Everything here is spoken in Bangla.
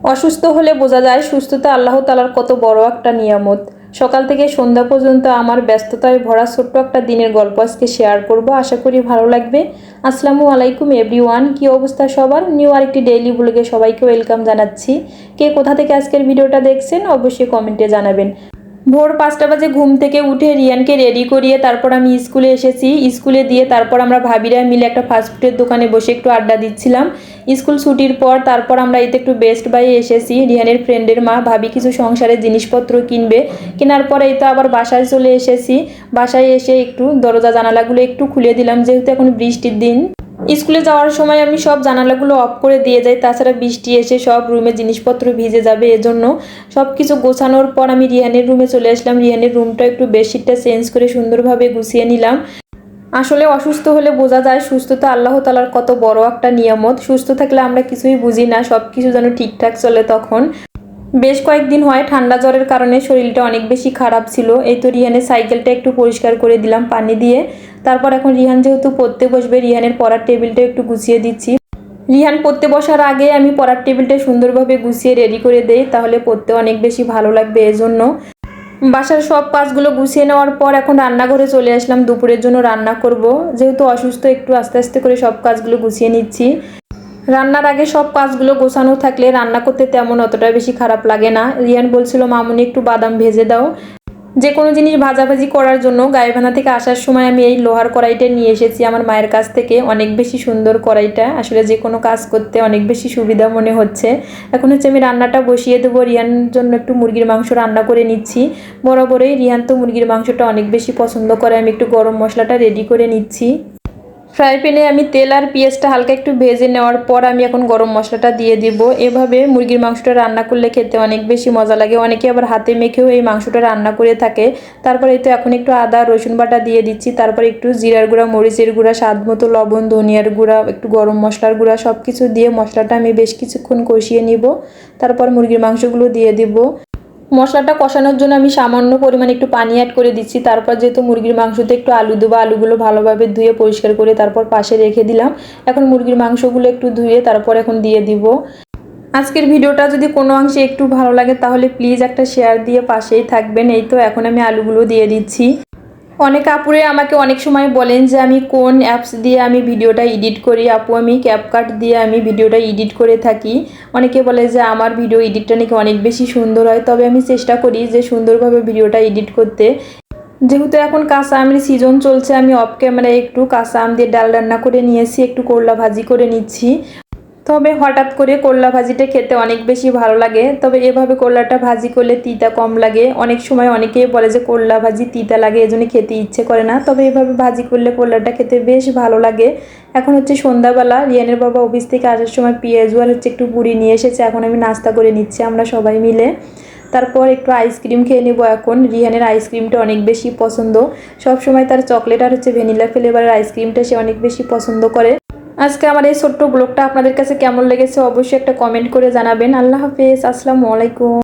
অসুস্থ হলে বোঝা যায় সুস্থতা আল্লাহ তাআলার কত বড় একটা নিয়ামত। সকাল থেকে সন্ধ্যা পর্যন্ত আমার ব্যস্ততায় ভরা ছোট্ট একটা দিনের গল্প আজকে শেয়ার করব, আশা করি ভালো লাগবে। আসসালামু আলাইকুম এভরিওয়ান, কি অবস্থা সবার? নিউ আরেকটি ডেইলি ব্লগে সবাইকে ওয়েলকাম জানাচ্ছি। কে কোথা থেকে আজকের ভিডিওটা দেখছেন অবশ্যই কমেন্টে জানাবেন। ভোর 5টা বাজে ঘুম থেকে উঠে রিয়ানকে রেডি করিয়ে তারপর আমি স্কুলে এসেছি। স্কুলে দিয়ে তারপর আমরা ভাবিরা মিলে একটা ফাস্টফুডের দোকানে বসে একটু আড্ডা দিচ্ছিলাম। স্কুল ছুটির পর তারপর আমরা এতে একটু বেস্ট বাইয়ে এসেছি। রিয়ানের ফ্রেন্ডের মা ভাবি কিছু সংসারের জিনিসপত্র কিনবে, কেনার পরে এই তো আবার বাসায় চলে এসেছি। বাসায় এসে একটু দরজা জানালাগুলো একটু খুলে দিলাম, যেহেতু এখন বৃষ্টির দিন। স্কুলে যাওয়ার সময় আমি সব জানালাগুলো অফ করে দিয়ে যাই, তাছাড়া বৃষ্টি এসে সব রুমে জিনিসপত্র ভিজে যাবে, এজন্য সব কিছু গোছানোর পর আমি রিহানের রুমে চলে আসলাম। রিহানের রুমটা একটু বেডশিটটা চেঞ্জ করে সুন্দরভাবে গুছিয়ে নিলাম। আসলে অসুস্থ হলে বোঝা যায় সুস্থতা আল্লাহ তাআলার কত বড় একটা নিয়ামত। সুস্থ থাকলে আমরা কিছুই বুঝি না, সব কিছু যেন ঠিকঠাক চলে। তখন বেশ কয়েকদিন হয় ঠান্ডা জ্বরের কারণে শরীরটা অনেক বেশি খারাপ ছিল। এই তো রিহানের সাইকেলটা একটু পরিষ্কার করে দিলাম পানি দিয়ে। তারপর এখন রিহান যেহেতু পড়তে বসবে, রিহানের পড়ার টেবিলটা একটু গুছিয়ে দিচ্ছি। রিহান পড়তে বসার আগে আমি পড়ার টেবিলটা সুন্দরভাবে গুছিয়ে রেডি করে দেই, তাহলে পড়তে অনেক বেশি ভালো লাগবে। এজন্য বাসার সব কাজগুলো গুছিয়ে নেওয়ার পর এখন রান্নাঘরে চলে আসলাম দুপুরের জন্য রান্না করব। যেহেতু অসুস্থ একটু আস্তে আস্তে করে সব কাজগুলো গুছিয়ে নিচ্ছি। রান্নার আগে সব কাজগুলো গোছানো থাকলে রান্না করতে তেমন অতটা বেশি খারাপ লাগে না। রিয়ান বলছিল মামুনি একটু বাদাম ভেজে দাও। যে কোনো জিনিস ভাজাভাজি করার জন্য গাইবান্ধা থেকে আসার সময় আমি এই লোহার কড়াইটা নিয়ে এসেছি আমার মায়ের কাছ থেকে। অনেক বেশি সুন্দর কড়াইটা, আসলে যে কোনো কাজ করতে অনেক বেশি সুবিধা মনে হচ্ছে। এখন হচ্ছে আমি রান্নাটা বসিয়ে দেবো। রিয়ানের জন্য একটু মুরগির মাংস রান্না করে নিচ্ছি। বরাবরই রিয়ান তো মুরগির মাংসটা অনেক বেশি পছন্দ করে। আমি একটু গরম মশলাটা রেডি করে নিচ্ছি। ফ্রাই প্যানে আমি তেল আর পেঁয়াজটা হালকা একটু ভেজে নেওয়ার পর আমি এখন গরম মশলাটা দিয়ে দিব। এভাবে মুরগির মাংসটা রান্না করলে খেতে অনেক বেশি মজা লাগে। অনেকে আবার হাতে মেখেও এই মাংসটা রান্না করে থাকে। তারপরে তো এখন একটু আদা রসুন বাটা দিয়ে দিচ্ছি। তারপর একটু জিরার গুঁড়া, মরিচের গুঁড়া, স্বাদ মতো লবণ, ধনিয়ার গুঁড়া, একটু গরম মশলার গুঁড়া সব কিছু দিয়ে মশলাটা আমি বেশ কিছুক্ষণ কষিয়ে নিব। তারপর মুরগির মাংসগুলো দিয়ে দিব। মশলাটা কষানোর জন্য আমি সামান্য পরিমাণে একটু পানি অ্যাড করে দিচ্ছি। তারপর যেহেতু মুরগির মাংসতে একটু আলু দেবো, আলুগুলো ভালোভাবে ধুয়ে পরিষ্কার করে তারপর পাশে রেখে দিলাম। এখন মুরগির মাংসগুলো একটু ধুয়ে তারপর এখন দিয়ে দিব। আজকের ভিডিওটা যদি কোনো অংশে একটু ভালো লাগে তাহলে প্লিজ একটা শেয়ার দিয়ে পাশেই থাকবেন। এই তো এখন আমি আলুগুলো দিয়ে দিচ্ছি। অনেক আপুরে আমাকে অনেক সময় বলেন যে আমি কোন অ্যাপস দিয়ে আমি ভিডিওটা এডিট করি। আপু, আমি ক্যাপকাট দিয়ে আমি ভিডিওটা এডিট করে থাকি। অনেকে বলে যে আমার ভিডিও এডিটটা নাকি অনেক বেশি সুন্দর হয়, তবে আমি চেষ্টা করি যে সুন্দরভাবে ভিডিওটা এডিট করতে। যেহেতু এখন কাঁচা আমের সিজন চলছে, আমি অফ ক্যামেরায় একটু কাঁচা আম দিয়ে ডাল রান্না করে নিয়েছি, একটু করলা ভাজি করে নিচ্ছি। তবে হঠাৎ করে করলা ভাজিটা খেতে অনেক বেশি ভালো লাগে। তবে এভাবে করলাটা ভাজি করলে তিতা কম লাগে। অনেক সময় অনেকেই বলে যে করলা ভাজি তিতা লাগে, এজন্য খেতে ইচ্ছে করে না। তবে এভাবে ভাজি করলে করলাটা খেতে বেশ ভালো লাগে। এখন হচ্ছে সন্ধ্যাবেলা, রিয়ানের বাবা অফিস থেকে আসার সময় পেঁয়াজু আর হচ্ছে একটু বুড়ি নিয়ে এসেছে। এখন আমি নাস্তা করে নিচ্ছি আমরা সবাই মিলে। তারপর একটু আইসক্রিম খেয়ে নেবো। এখন রিহানের আইসক্রিমটা অনেক বেশি পছন্দ। সব সময় তার চকলেট আর হচ্ছে ভ্যানিলা ফ্লেভারের আইসক্রিমটা সে অনেক বেশি পছন্দ করে। আজকে আমার এই ছোট্ট ব্লগটা আপনাদের কাছে কেমন লেগেছে অবশ্যই একটা কমেন্ট করে জানাবেন। আল্লাহ হাফেজ, আসসালামু আলাইকুম।